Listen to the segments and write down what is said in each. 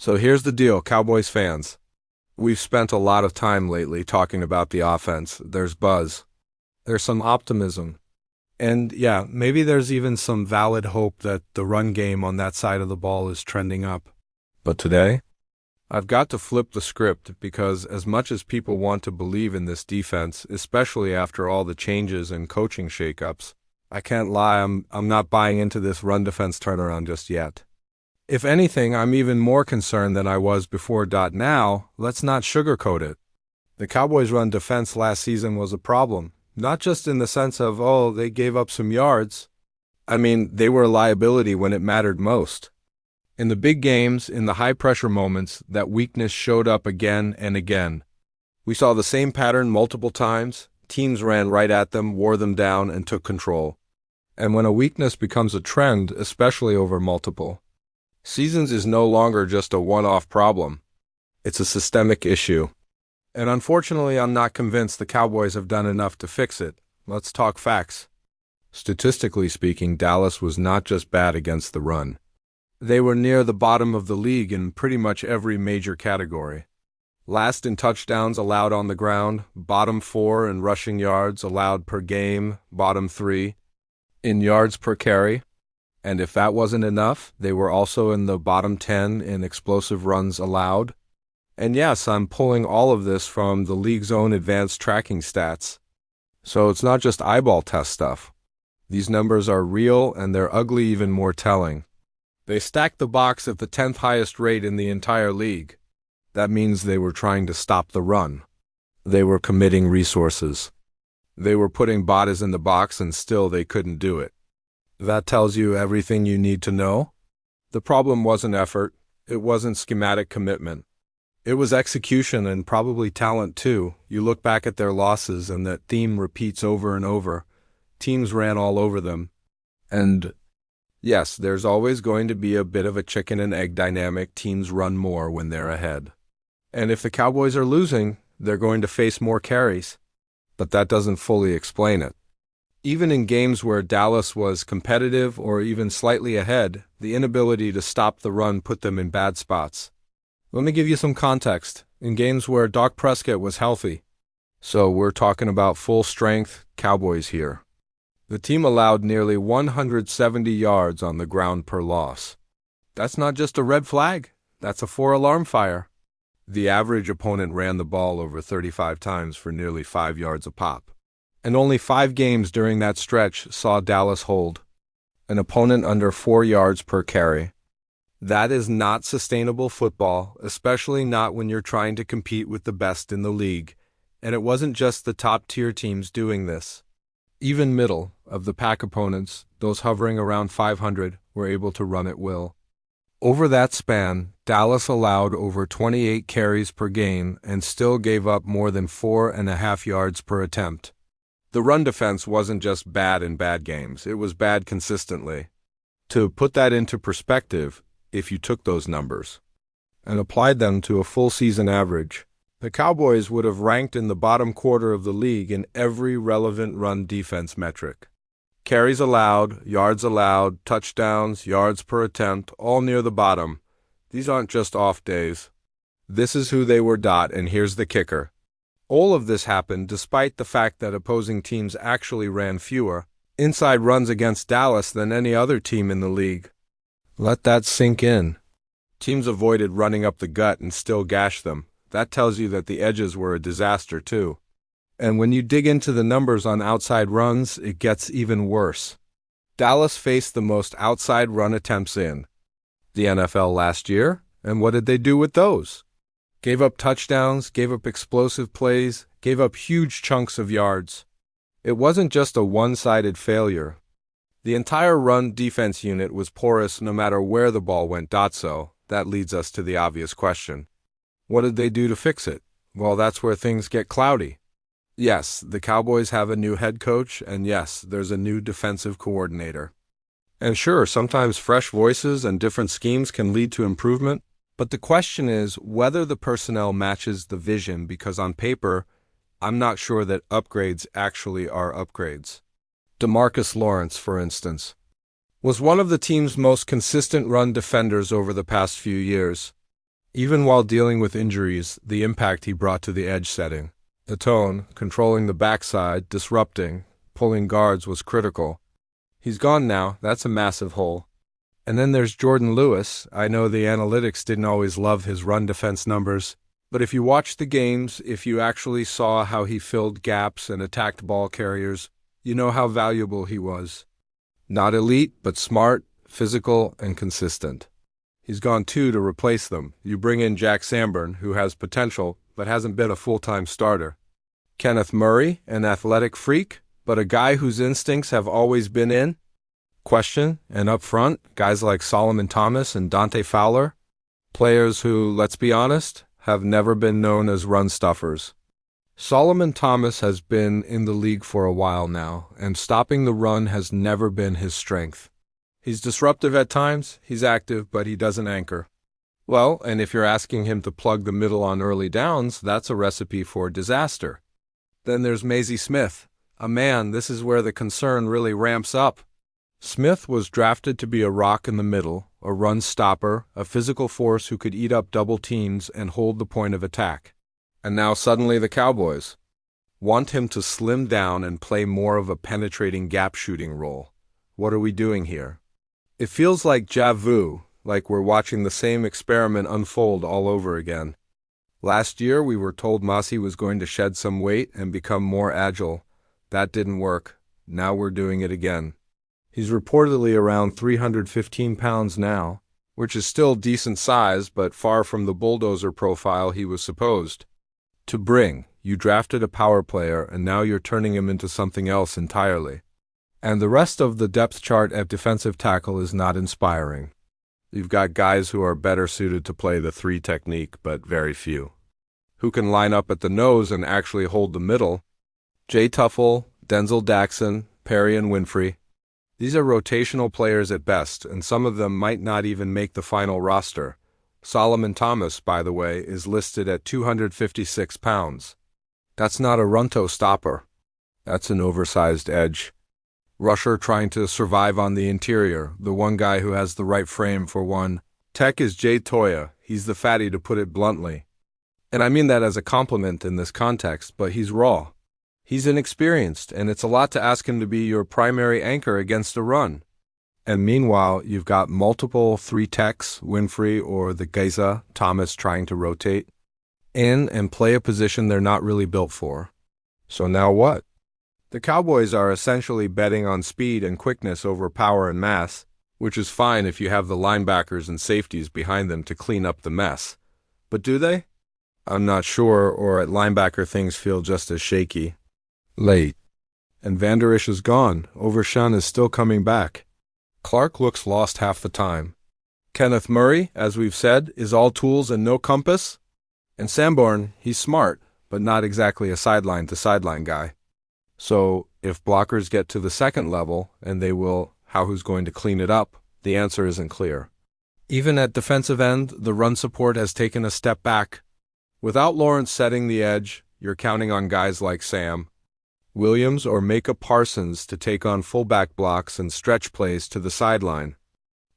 So here's the deal, Cowboys fans. We've spent a lot of time lately talking about the offense. There's buzz. There's some optimism. And yeah, maybe there's even some valid hope that the run game on that side of the ball is trending up. But today, I've got to flip the script because as much as people want to believe in this defense, especially after all the changes and coaching shakeups, I can't lie, I'm not buying into this run defense turnaround just yet. If anything, I'm even more concerned than I was before. Now, let's not sugarcoat it. The Cowboys' run defense last season was a problem, not just in the sense of, oh, they gave up some yards. I mean, they were a liability when it mattered most. In the big games, in the high-pressure moments, that weakness showed up again and again. We saw the same pattern multiple times. Teams ran right at them, wore them down, and took control. And when a weakness becomes a trend, especially over multiple seasons, is no longer just a one-off problem. It's a systemic issue. And unfortunately, I'm not convinced the Cowboys have done enough to fix it. Let's talk facts. Statistically speaking, Dallas was not just bad against the run. They were near the bottom of the league in pretty much every major category. Last in touchdowns allowed on the ground, bottom 4 in rushing yards allowed per game, bottom 3 in yards per carry. And if that wasn't enough, they were also in the bottom 10 in explosive runs allowed. And yes, I'm pulling all of this from the league's own advanced tracking stats. So it's not just eyeball test stuff. These numbers are real and they're ugly even more telling. They stacked the box at the 10th highest rate in the entire league. That means they were trying to stop the run. They were committing resources. They were putting bodies in the box and still they couldn't do it. That tells you everything you need to know. The problem wasn't effort. It wasn't schematic commitment. It was execution and probably talent too. You look back at their losses and that theme repeats over and over. Teams ran all over them. And yes, there's always going to be a bit of a chicken and egg dynamic. Teams run more when they're ahead. And if the Cowboys are losing, they're going to face more carries. But that doesn't fully explain it. Even in games where Dallas was competitive or even slightly ahead, the inability to stop the run put them in bad spots. Let me give you some context. In games where Dak Prescott was healthy, so we're talking about full strength Cowboys here, the team allowed nearly 170 yards on the ground per loss. That's not just a red flag, that's a 4-alarm fire. The average opponent ran the ball over 35 times for nearly 5 yards a pop. And only 5 games during that stretch saw Dallas hold an opponent under 4 yards per carry. That is not sustainable football, especially not when you're trying to compete with the best in the league. And it wasn't just the top-tier teams doing this. Even middle of the pack opponents, those hovering around 500, were able to run at will. Over that span, Dallas allowed over 28 carries per game and still gave up more than 4.5 yards per attempt. The run defense wasn't just bad in bad games, it was bad consistently. To put that into perspective, if you took those numbers and applied them to a full season average, the Cowboys would have ranked in the bottom quarter of the league in every relevant run defense metric. Carries allowed, yards allowed, touchdowns, yards per attempt, all near the bottom. These aren't just off days. This is who they were. And here's the kicker. All of this happened despite the fact that opposing teams actually ran fewer inside runs against Dallas than any other team in the league. Let that sink in. Teams avoided running up the gut and still gashed them. That tells you that the edges were a disaster too. And when you dig into the numbers on outside runs, it gets even worse. Dallas faced the most outside run attempts in the NFL last year, and what did they do with those? Gave up touchdowns, gave up explosive plays, gave up huge chunks of yards. It wasn't just a one-sided failure. The entire run defense unit was porous no matter where the ball went. So that leads us to the obvious question. What did they do to fix it? Well, that's where things get cloudy. Yes, the Cowboys have a new head coach, and yes, there's a new defensive coordinator. And sure, sometimes fresh voices and different schemes can lead to improvement, but the question is whether the personnel matches the vision, because on paper, I'm not sure that upgrades actually are upgrades. DeMarcus Lawrence, for instance, was one of the team's most consistent run defenders over the past few years. Even while dealing with injuries, the impact he brought to the edge setting. The tone, controlling the backside, disrupting, pulling guards was critical. He's gone now, that's a massive hole. And then there's Jordan Lewis. I know the analytics didn't always love his run defense numbers, but if you watched the games, if you actually saw how he filled gaps and attacked ball carriers, you know how valuable he was. Not elite, but smart, physical, and consistent. He's gone too to replace them. You bring in Jack Sanborn, who has potential, but hasn't been a full-time starter. Kenneth Murray, an athletic freak, but a guy whose instincts have always been in question, and up front, guys like Solomon Thomas and Dante Fowler, players who, let's be honest, have never been known as run stuffers. Solomon Thomas has been in the league for a while now, and stopping the run has never been his strength. He's disruptive at times, he's active, but he doesn't anchor. Well, and if you're asking him to plug the middle on early downs, that's a recipe for disaster. Then there's Maisie Smith. This is where the concern really ramps up. Smith was drafted to be a rock in the middle, a run stopper, a physical force who could eat up double teams and hold the point of attack. And now suddenly the Cowboys want him to slim down and play more of a penetrating gap shooting role. What are we doing here? It feels like déjà vu, like we're watching the same experiment unfold all over again. Last year we were told Masi was going to shed some weight and become more agile. That didn't work. Now we're doing it again. He's reportedly around 315 pounds now, which is still decent size, but far from the bulldozer profile he was supposed to bring. You drafted a power player, and now you're turning him into something else entirely. And the rest of the depth chart at defensive tackle is not inspiring. You've got guys who are better suited to play the 3 technique, but very few. Who can line up at the nose and actually hold the middle? Jay Tuffle, Denzel Daxon, Perry and Winfrey. These are rotational players at best, and some of them might not even make the final roster. Solomon Thomas, by the way, is listed at 256 pounds. That's not a runto stopper. That's an oversized edge rusher trying to survive on the interior, the one guy who has the right frame for one. Tech is Jay Toya. He's the fatty, to put it bluntly. And I mean that as a compliment in this context, but he's raw. He's inexperienced, and it's a lot to ask him to be your primary anchor against a run. And meanwhile, you've got multiple 3 techs, Winfrey or the Geza, Thomas, trying to rotate in and play a position they're not really built for. So now what? The Cowboys are essentially betting on speed and quickness over power and mass, which is fine if you have the linebackers and safeties behind them to clean up the mess. But do they? I'm not sure, or at linebacker things feel just as shaky. Late. And Vander Esch is gone. Overshan is still coming back. Clark looks lost half the time. Kenneth Murray, as we've said, is all tools and no compass. And Sanborn, he's smart, but not exactly a sideline-to-sideline guy. So, if blockers get to the second level, and they will, who's going to clean it up? The answer isn't clear. Even at defensive end, the run support has taken a step back. Without Lawrence setting the edge, you're counting on guys like Sam Williams or Micah Parsons to take on fullback blocks and stretch plays to the sideline.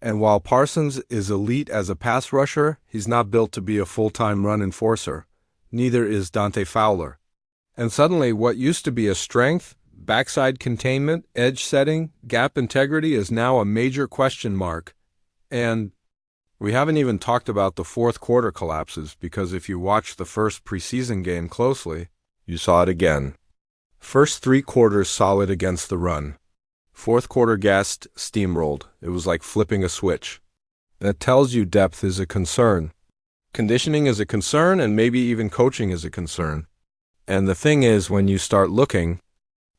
And while Parsons is elite as a pass rusher, he's not built to be a full-time run enforcer. Neither is Dante Fowler. And suddenly, what used to be a strength, backside containment, edge setting, gap integrity is now a major question mark. And we haven't even talked about the fourth quarter collapses, because if you watched the first preseason game closely, you saw it again. First 3 quarters solid against the run. Fourth quarter gassed, steamrolled. It was like flipping a switch. That tells you depth is a concern. Conditioning is a concern, and maybe even coaching is a concern. And the thing is, when you start looking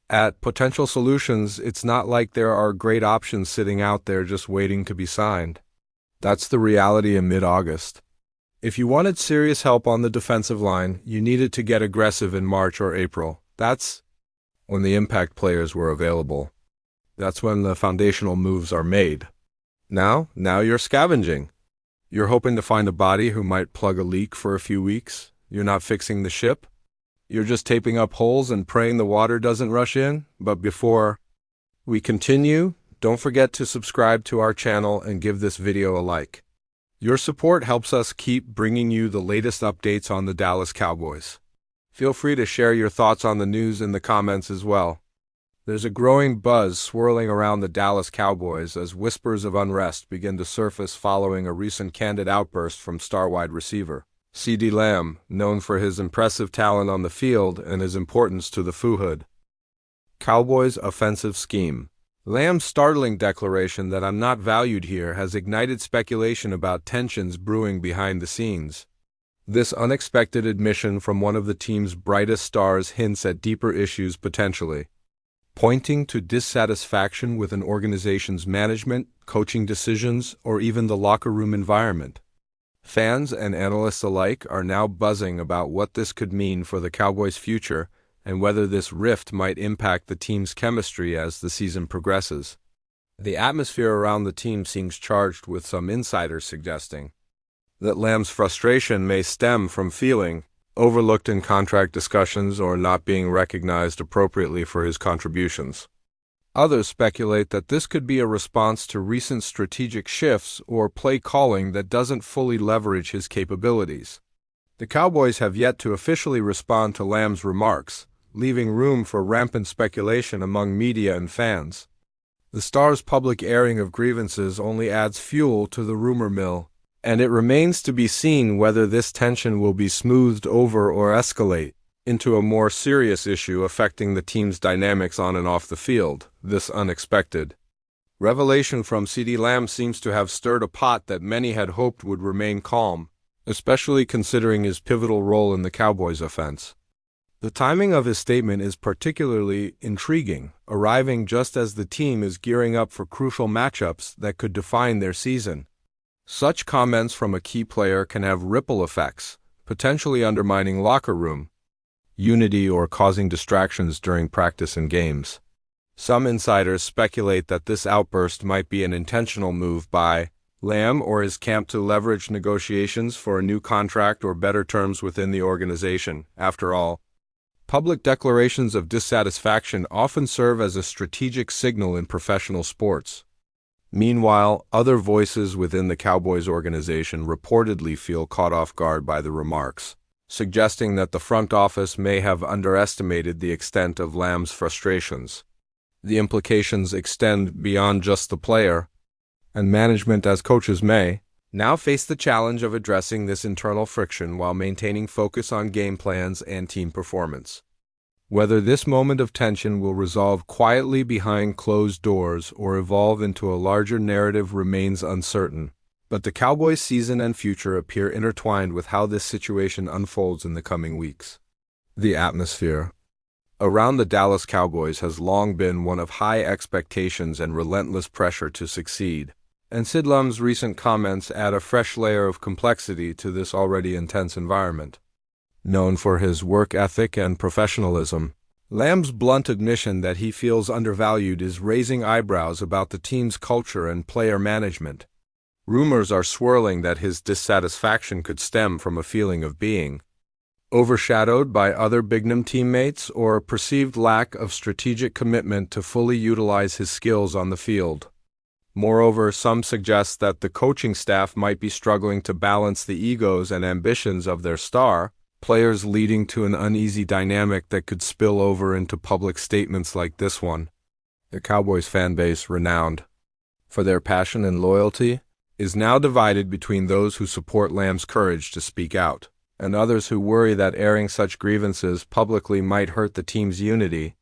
at potential solutions, it's not like there are great options sitting out there just waiting to be signed. That's the reality in mid-August. If you wanted serious help on the defensive line, you needed to get aggressive in March or April. That's when the impact players were available. That's when the foundational moves are made. Now you're scavenging. You're hoping to find a body who might plug a leak for a few weeks. You're not fixing the ship. You're just taping up holes and praying the water doesn't rush in. But before we continue, don't forget to subscribe to our channel and give this video a like. Your support helps us keep bringing you the latest updates on the Dallas Cowboys. Feel free to share your thoughts on the news in the comments as well. There's a growing buzz swirling around the Dallas Cowboys as whispers of unrest begin to surface following a recent candid outburst from star wide receiver CeeDee Lamb, known for his impressive talent on the field and his importance to the Foo-hood. Cowboys' offensive scheme. Lamb's startling declaration that "I'm not valued here" has ignited speculation about tensions brewing behind the scenes. This unexpected admission from one of the team's brightest stars hints at deeper issues potentially, pointing to dissatisfaction with an organization's management, coaching decisions, or even the locker room environment. Fans and analysts alike are now buzzing about what this could mean for the Cowboys' future and whether this rift might impact the team's chemistry as the season progresses. The atmosphere around the team seems charged, with some insiders suggesting that Lamb's frustration may stem from feeling overlooked in contract discussions or not being recognized appropriately for his contributions. Others speculate that this could be a response to recent strategic shifts or play calling that doesn't fully leverage his capabilities. The Cowboys have yet to officially respond to Lamb's remarks, leaving room for rampant speculation among media and fans. The star's public airing of grievances only adds fuel to the rumor mill, and it remains to be seen whether this tension will be smoothed over or escalate into a more serious issue affecting the team's dynamics on and off the field. This unexpected revelation from CeeDee Lamb seems to have stirred a pot that many had hoped would remain calm, especially considering his pivotal role in the Cowboys' offense. The timing of his statement is particularly intriguing, arriving just as the team is gearing up for crucial matchups that could define their season. Such comments from a key player can have ripple effects, potentially undermining locker room unity or causing distractions during practice and games. Some insiders speculate that this outburst might be an intentional move by Lamb or his camp to leverage negotiations for a new contract or better terms within the organization. After all, public declarations of dissatisfaction often serve as a strategic signal in professional sports. Meanwhile, other voices within the Cowboys organization reportedly feel caught off guard by the remarks, suggesting that the front office may have underestimated the extent of Lamb's frustrations. The implications extend beyond just the player, and management as coaches may now face the challenge of addressing this internal friction while maintaining focus on game plans and team performance. Whether this moment of tension will resolve quietly behind closed doors or evolve into a larger narrative remains uncertain, but the Cowboys' season and future appear intertwined with how this situation unfolds in the coming weeks. The atmosphere around the Dallas Cowboys has long been one of high expectations and relentless pressure to succeed, and CeeDee Lamb's recent comments add a fresh layer of complexity to this already intense environment. Known for his work ethic and professionalism, Lamb's blunt admission that he feels undervalued is raising eyebrows about the team's culture and player management. Rumors are swirling that his dissatisfaction could stem from a feeling of being overshadowed by other big-name teammates or a perceived lack of strategic commitment to fully utilize his skills on the field. Moreover, some suggest that the coaching staff might be struggling to balance the egos and ambitions of their star players, leading to an uneasy dynamic that could spill over into public statements like this one. The Cowboys fan base, renowned for their passion and loyalty, is now divided between those who support Lamb's courage to speak out and others who worry that airing such grievances publicly might hurt the team's unity.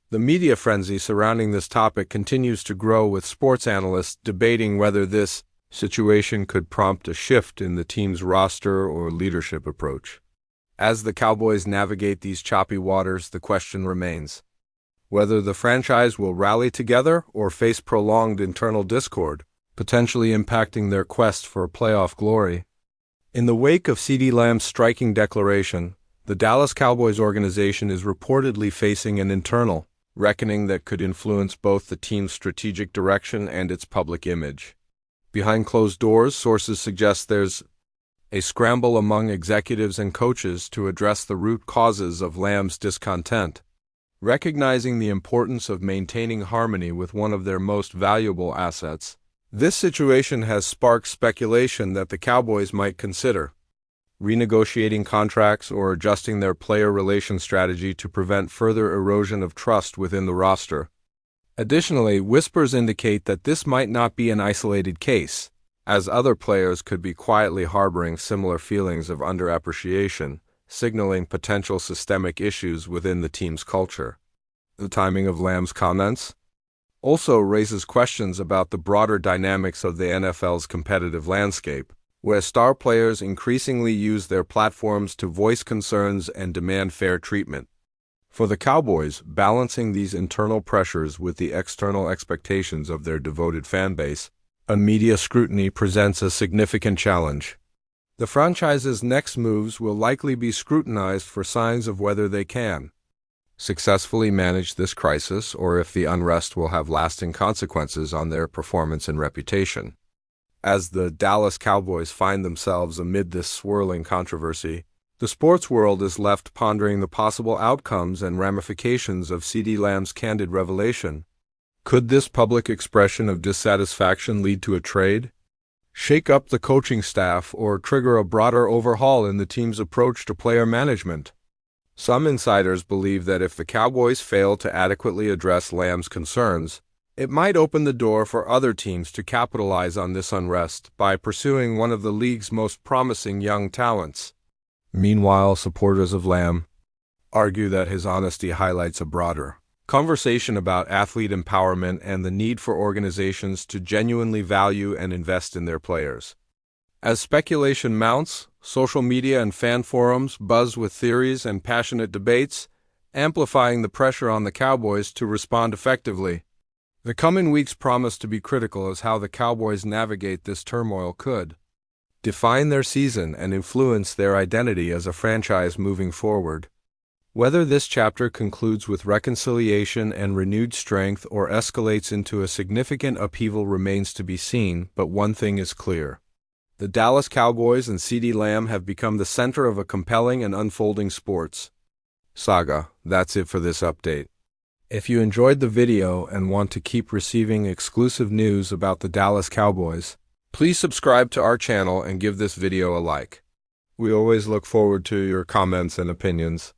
The media frenzy surrounding this topic continues to grow, with sports analysts debating whether this situation could prompt a shift in the team's roster or leadership approach. As the Cowboys navigate these choppy waters, the question remains whether the franchise will rally together or face prolonged internal discord, potentially impacting their quest for playoff glory. In the wake of CeeDee Lamb's striking declaration, the Dallas Cowboys organization is reportedly facing an internal reckoning that could influence both the team's strategic direction and its public image. Behind closed doors, sources suggest there's a scramble among executives and coaches to address the root causes of Lamb's discontent, recognizing the importance of maintaining harmony with one of their most valuable assets. This situation has sparked speculation that the Cowboys might consider renegotiating contracts or adjusting their player relations strategy to prevent further erosion of trust within the roster. Additionally, whispers indicate that this might not be an isolated case, as other players could be quietly harboring similar feelings of underappreciation, signaling potential systemic issues within the team's culture. The timing of Lamb's comments also raises questions about the broader dynamics of the NFL's competitive landscape, where star players increasingly use their platforms to voice concerns and demand fair treatment. For the Cowboys, balancing these internal pressures with the external expectations of their devoted fanbase, media scrutiny presents a significant challenge. The franchise's next moves will likely be scrutinized for signs of whether they can successfully manage this crisis or if the unrest will have lasting consequences on their performance and reputation. As the Dallas Cowboys find themselves amid this swirling controversy, the sports world is left pondering the possible outcomes and ramifications of CeeDee Lamb's candid revelation. Could this public expression of dissatisfaction lead to a trade, shake up the coaching staff, or trigger a broader overhaul in the team's approach to player management? Some insiders believe that if the Cowboys fail to adequately address Lamb's concerns, it might open the door for other teams to capitalize on this unrest by pursuing one of the league's most promising young talents. Meanwhile, supporters of Lamb argue that his honesty highlights a broader conversation about athlete empowerment and the need for organizations to genuinely value and invest in their players. As speculation mounts, social media and fan forums buzz with theories and passionate debates, amplifying the pressure on the Cowboys to respond effectively. The coming weeks promise to be critical as how the Cowboys navigate this turmoil could define their season and influence their identity as a franchise moving forward. Whether this chapter concludes with reconciliation and renewed strength or escalates into a significant upheaval remains to be seen, but one thing is clear. The Dallas Cowboys and CeeDee Lamb have become the center of a compelling and unfolding sports saga. That's it for this update. If you enjoyed the video and want to keep receiving exclusive news about the Dallas Cowboys, please subscribe to our channel and give this video a like. We always look forward to your comments and opinions.